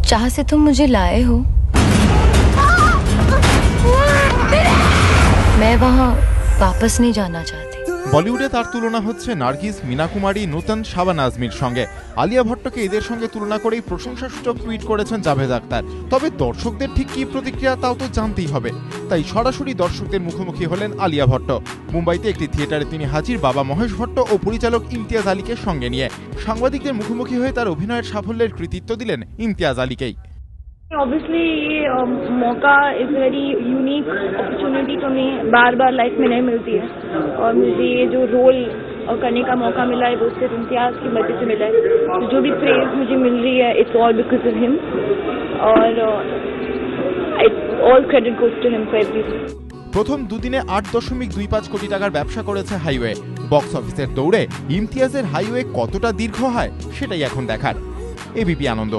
जहाँ से तुम मुझे लाए हो मैं वहाँ वापस नहीं जाना चाहती। বলিউডে তার তুলনা হচ্ছে নার্গিস, মীনা কুমারী, নূতন, শাবানা আজমির সঙ্গে। আলিয়া ভট্টকে এদের সঙ্গে তুলনা করেই প্রশংসাসূচক টুইট করেছেন জাভেদ আখতার। তবে দর্শকদের ঠিক কী প্রতিক্রিয়া তাও তো জানতেই হবে, তাই সরাসরি দর্শকদের মুখোমুখি হলেন আলিয়া ভট্ট। মুম্বাইতে একটি থিয়েটারে তিনি হাজির বাবা মহেশ ভট্ট ও পরিচালক ইমতিয়াজ আলীকে সঙ্গে নিয়ে। সাংবাদিকদের মুখোমুখি হয়ে তার অভিনয়ের সাফল্যের কৃতিত্ব দিলেন ইমতিয়াজ আলীকেই। ऑब्वियसली ये मौका इज वेरी यूनिक अपॉर्चुनिटी तो हमें बार बार लाइफ में नहीं मिलती है और मुझे ये जो रोल करने का मौका मिला है वो सिर्फ इम्तियाज़ की वजह से मिला है। तो जो भी प्रेज मुझे मिल रही है it's all because of him और all credit goes to him for everything. প্রথম দুদিনে 8.25 কোটি টাকার ব্যবসা করেছে হাইওয়ে। বক্স অফিসের দৌড়ে ইমতিয়াজের হাইওয়ে কতটা দীর্ঘ হয় সেটাই এখন দেখার। এবিপি আনন্দ।